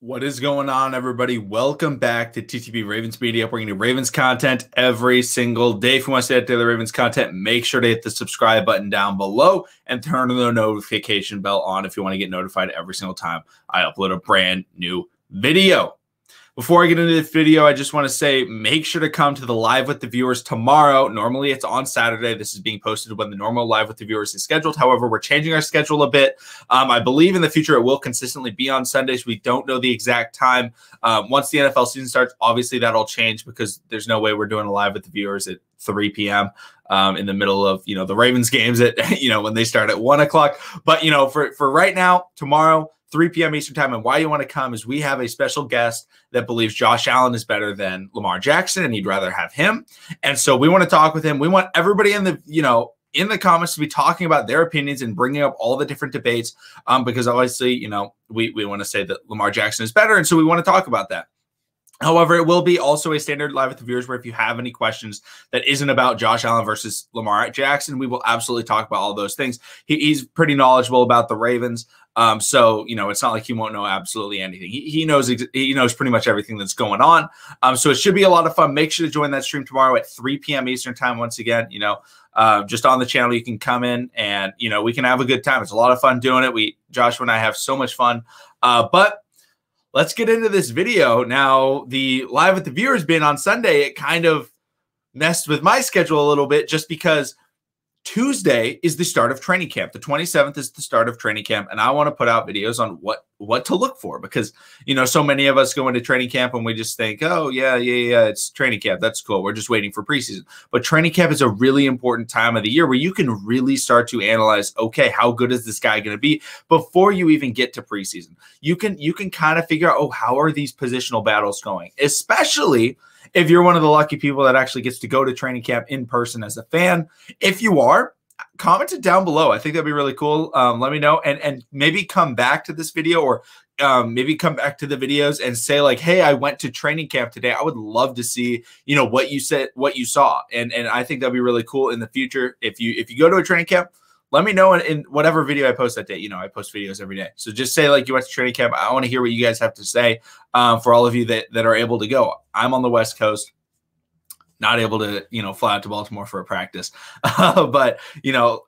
What is going on, everybody? Welcome back to TTB Ravens Media, bringing you Ravens content every single day. If you want to stay up to the Ravens content, make sure to hit the subscribe button down below and turn the notification bell on if you want to get notified every single time I upload a brand new video. Before I get into this video, I just want to say make sure to come to the Live with the Viewers tomorrow. Normally, it's on Saturday. This is being posted when the normal Live with the Viewers is scheduled. However, we're changing our schedule a bit. I believe in the future it will consistently be on Sundays. We don't know the exact time. Once the NFL season starts, obviously that'll change because there's no way we're doing a Live with the Viewers at 3 p.m. In the middle of, the Ravens games at, when they start at 1 o'clock. But, for right now, tomorrow, 3 p.m. Eastern time. And why you want to come is we have a special guest that believes Josh Allen is better than Lamar Jackson, and he'd rather have him. And so we want to talk with him. We want everybody in the comments to be talking about their opinions and bringing up all the different debates because obviously, we want to say that Lamar Jackson is better. And so we want to talk about that. However, it will be also a standard Live with the Viewers where if you have any questions that isn't about Josh Allen versus Lamar Jackson, we will absolutely talk about all those things. He's pretty knowledgeable about the Ravens. So, it's not like he won't know absolutely anything. He knows pretty much everything that's going on. So it should be a lot of fun. Make sure to join that stream tomorrow at 3 p.m. Eastern time. Once again, just on the channel, you can come in and, we can have a good time. It's a lot of fun doing it. Joshua and I have so much fun. But let's get into this video. Now, the Live with the Viewers being on Sunday, it kind of messed with my schedule a little bit just because Tuesday is the start of training camp. The 27th is the start of training camp, and I want to put out videos on what to look for because, so many of us go into training camp and we just think, oh, yeah, it's training camp. That's cool. We're just waiting for preseason. But training camp is a really important time of the year where you can really start to analyze, okay, how good is this guy going to be before you even get to preseason? You can kind of figure out, oh, how are these positional battles going, especially if you're one of the lucky people that actually gets to go to training camp in person as a fan. If you are, comment it down below. I think that'd be really cool. Let me know and maybe come back to this video or maybe come back to the videos and say like, hey, I went to training camp today. I would love to see, what you said, what you saw. And I think that'd be really cool in the future. If you go to a training camp, let me know in whatever video I post that day. I post videos every day. So just say like you went to training camp. I want to hear what you guys have to say for all of you that are able to go. I'm on the West Coast, not able to, fly out to Baltimore for a practice. But,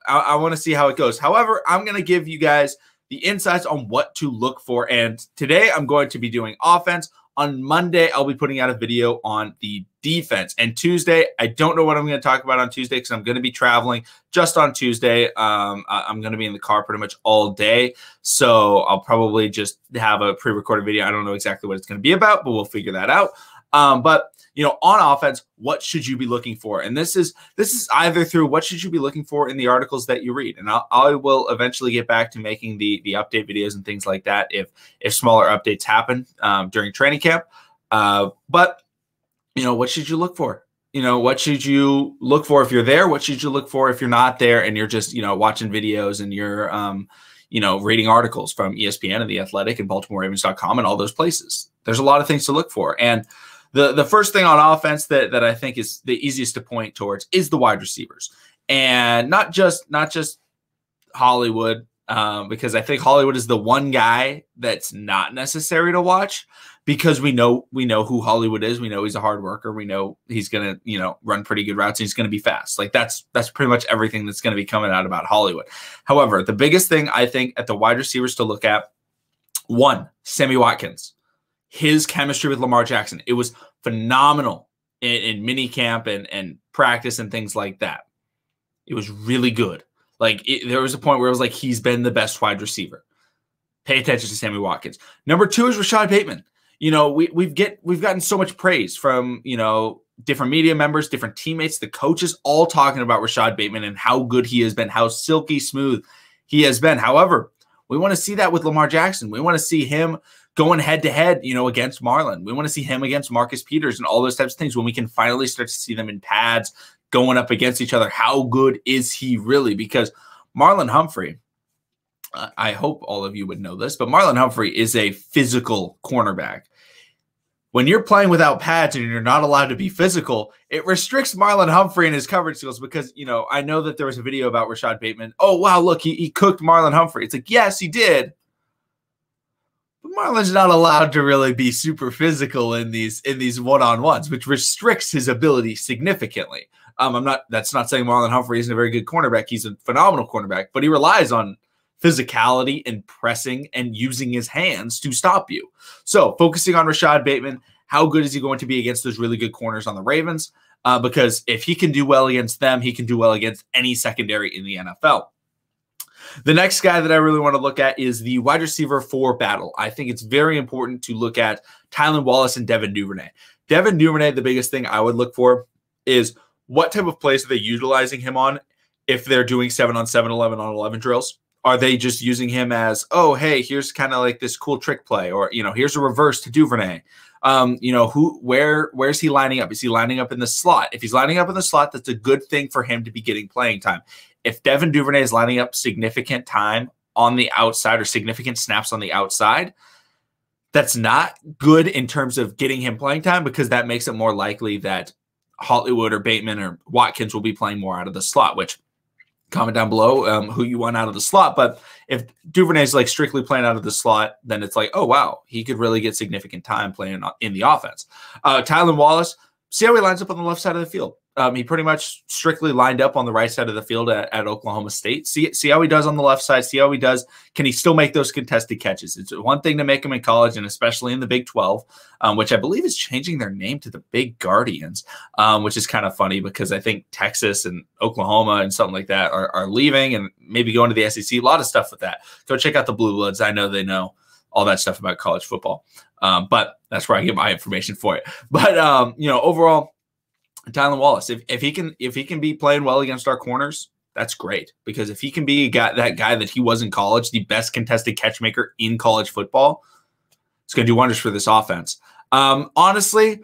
I want to see how it goes. However, I'm going to give you guys the insights on what to look for. And today I'm going to be doing offense. On Monday, I'll be putting out a video on the defense. And Tuesday, I don't know what I'm going to talk about on Tuesday because I'm going to be traveling just on Tuesday. I'm going to be in the car pretty much all day. So I'll probably just have a pre-recorded video. I don't know exactly what it's going to be about, but we'll figure that out. But on offense, what should you be looking for? And this is either through what should you be looking for in the articles that you read. And I will eventually get back to making the update videos and things like that if smaller updates happen during training camp. But what should you look for? What should you look for if you're there? What should you look for if you're not there and you're just watching videos and you're reading articles from ESPN and The Athletic and BaltimoreRavens.com and all those places? There's a lot of things to look for. And the first thing on offense that I think is the easiest to point towards is the wide receivers, and not just Hollywood, because I think Hollywood is the one guy that's not necessary to watch because we know who Hollywood is. We know he's a hard worker. We know he's gonna run pretty good routes. And he's gonna be fast. Like that's pretty much everything that's gonna be coming out about Hollywood. However, the biggest thing I think at the wide receivers to look at, one, Sammy Watkins. His chemistry with Lamar Jackson, it was phenomenal in mini camp and practice and things like that. It was really good. Like there was a point where it was like he's been the best wide receiver. Pay attention to Sammy Watkins. Number two is Rashad Bateman. We've gotten so much praise from different media members, different teammates, the coaches, all talking about Rashad Bateman and how good he has been, how silky smooth he has been. However, we want to see that with Lamar Jackson. We want to see him going head-to-head, against Marlon. We want to see him against Marcus Peters and all those types of things when we can finally start to see them in pads going up against each other. How good is he really? Because Marlon Humphrey, I hope all of you would know this, but Marlon Humphrey is a physical cornerback. When you're playing without pads and you're not allowed to be physical, it restricts Marlon Humphrey and his coverage skills because, I know that there was a video about Rashad Bateman. Oh, wow, look, he cooked Marlon Humphrey. It's like, yes, he did. But Marlon's not allowed to really be super physical in these one-on-ones, which restricts his ability significantly. That's not saying Marlon Humphrey isn't a very good cornerback. He's a phenomenal cornerback, but he relies on physicality and pressing and using his hands to stop you. So focusing on Rashad Bateman, how good is he going to be against those really good corners on the Ravens? Because if he can do well against them, he can do well against any secondary in the NFL. The next guy that I really want to look at is the wide receiver for battle. I think it's very important to look at Tylan Wallace and Devin Duvernay. Devin Duvernay, the biggest thing I would look for is what type of plays are they utilizing him on if they're doing 7-on-7, 11-on-11 drills? Are they just using him as, oh, hey, here's kind of like this cool trick play, or, here's a reverse to Duvernay. Where's he lining up? Is he lining up in the slot? If he's lining up in the slot, that's a good thing for him to be getting playing time. If Devin Duvernay is lining up significant time on the outside or significant snaps on the outside, that's not good in terms of getting him playing time, because that makes it more likely that Hollywood or Bateman or Watkins will be playing more out of the slot, which comment down below who you want out of the slot. But if Duvernay's like strictly playing out of the slot, then it's like, oh, wow, he could really get significant time playing in the offense. Tylan Wallace, see how he lines up on the left side of the field. He pretty much strictly lined up on the right side of the field at Oklahoma State. See how he does on the left side. See how he does. Can he still make those contested catches? It's one thing to make him in college, and especially in the Big 12, which I believe is changing their name to the Big Guardians, which is kind of funny because I think Texas and Oklahoma and something like that are leaving and maybe going to the SEC. A lot of stuff with that. Go check out the Blue Bloods. I know they know all that stuff about college football, but that's where I get my information for it. But overall, Tylan Wallace, if he can be playing well against our corners, that's great. Because if he can be that guy that he was in college, the best contested catch maker in college football, it's going to do wonders for this offense. Honestly,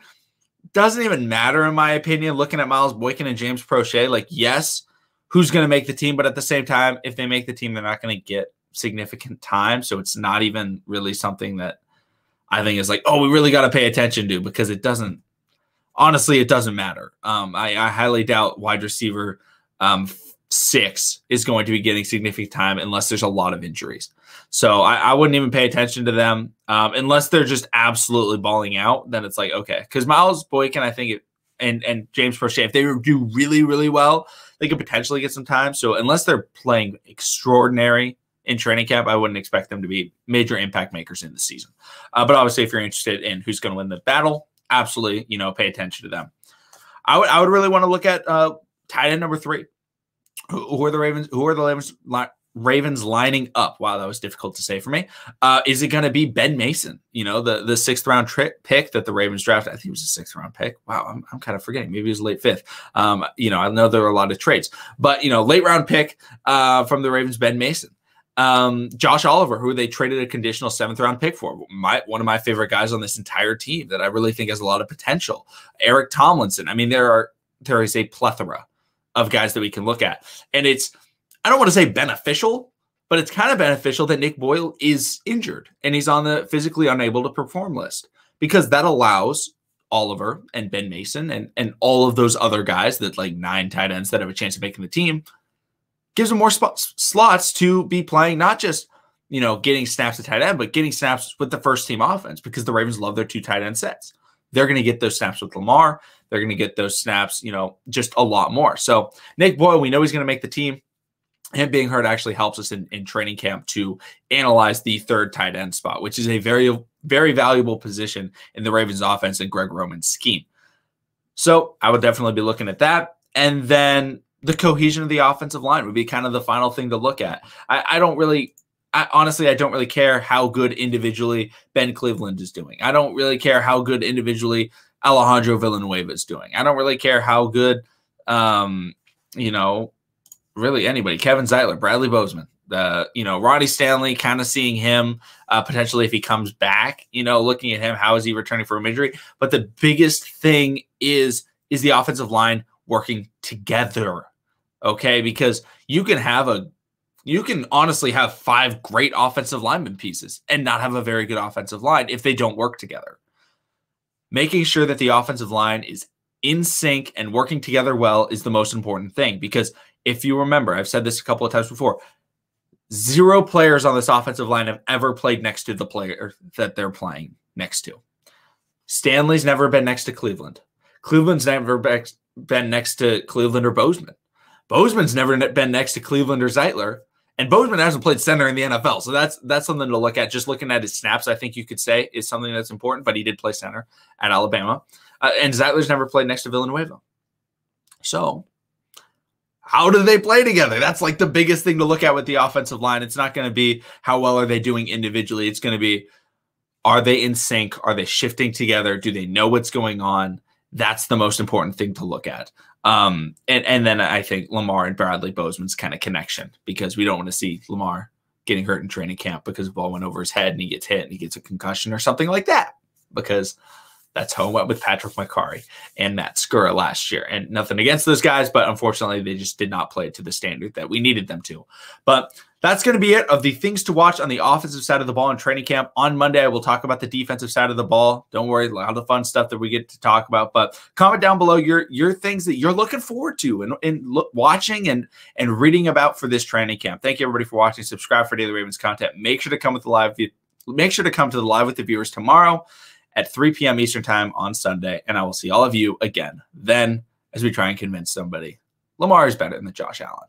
doesn't even matter in my opinion. Looking at Miles Boykin and James Prochet, like, yes, who's going to make the team? But at the same time, if they make the team, they're not going to get significant time. So it's not even really something that I think is like, oh, we really got to pay attention to, because it doesn't. Honestly, it doesn't matter. I highly doubt wide receiver 6 is going to be getting significant time unless there's a lot of injuries. So I wouldn't even pay attention to them unless they're just absolutely balling out. Then it's like, okay, because Miles Boykin, I think, and James Prochet, if they do really, really well, they could potentially get some time. So unless they're playing extraordinary in training camp, I wouldn't expect them to be major impact makers in the season. But obviously, if you're interested in who's going to win the battle, absolutely, pay attention to them. I would really want to look at tight end number 3. Who are the Ravens lining up? Wow, that was difficult to say for me. Is it going to be Ben Mason? The 6th round pick that the Ravens drafted. I think it was a 6th round pick. Wow, I'm kind of forgetting. Maybe it was late 5th. I know there were a lot of trades, but late round pick from the Ravens, Ben Mason. Josh Oliver, who they traded a conditional 7th round pick for, one of my favorite guys on this entire team that I really think has a lot of potential. Eric Tomlinson. I mean, there is a plethora of guys that we can look at, and I don't want to say beneficial, but it's kind of beneficial that Nick Boyle is injured and he's on the physically unable to perform list, because that allows Oliver and Ben Mason and all of those other guys, that like 9 tight ends that have a chance of making the team, gives them more slots to be playing, not just, getting snaps at tight end, but getting snaps with the first team offense, because the Ravens love their 2 tight end sets. They're going to get those snaps with Lamar. They're going to get those snaps, just a lot more. So Nick Boyle, we know he's going to make the team. Him being hurt actually helps us in training camp to analyze the 3rd tight end spot, which is a very, very valuable position in the Ravens offense and Greg Roman's scheme. So I would definitely be looking at that. And then the cohesion of the offensive line would be kind of the final thing to look at. Honestly, I don't really care how good individually Ben Cleveland is doing. I don't really care how good individually Alejandro Villanueva is doing. I don't really care how good, really anybody, Kevin Zeitler, Bradley Bozeman, Ronnie Stanley, kind of seeing him potentially if he comes back, looking at him, how is he returning from injury? But the biggest thing is the offensive line working together, okay? Because you can honestly have 5 great offensive lineman pieces and not have a very good offensive line if they don't work together. Making sure that the offensive line is in sync and working together well is the most important thing, because if you remember, I've said this a couple of times before, 0 players on this offensive line have ever played next to the player that they're playing next to. Stanley's never been next to Cleveland. Cleveland's never been next to Cleveland or Bozeman. Bozeman's never been next to Cleveland or Zeitler. And Bozeman hasn't played center in the NFL. So that's something to look at. Just looking at his snaps, I think you could say is something that's important, but he did play center at Alabama. And Zeitler's never played next to Villanueva. So how do they play together? That's like the biggest thing to look at with the offensive line. It's not going to be how well are they doing individually. It's going to be, are they in sync? Are they shifting together? Do they know what's going on? That's the most important thing to look at. And then I think Lamar and Bradley Bozeman's kind of connection, because we don't want to see Lamar getting hurt in training camp because the ball went over his head and he gets hit and he gets a concussion or something like that, because that's how it went with Patrick McCarry and Matt Skura last year. And nothing against those guys, but unfortunately they just did not play to the standard that we needed them to. But that's going to be it of the things to watch on the offensive side of the ball in training camp. On Monday, I will talk about the defensive side of the ball. Don't worry, a lot of the fun stuff that we get to talk about. But comment down below your things that you're looking forward to and watching and reading about for this training camp. Thank you everybody for watching. Subscribe for daily Ravens content. Make sure to come to the live with the viewers tomorrow at 3 p.m. Eastern time on Sunday. And I will see all of you again then as we try and convince somebody Lamar is better than Josh Allen.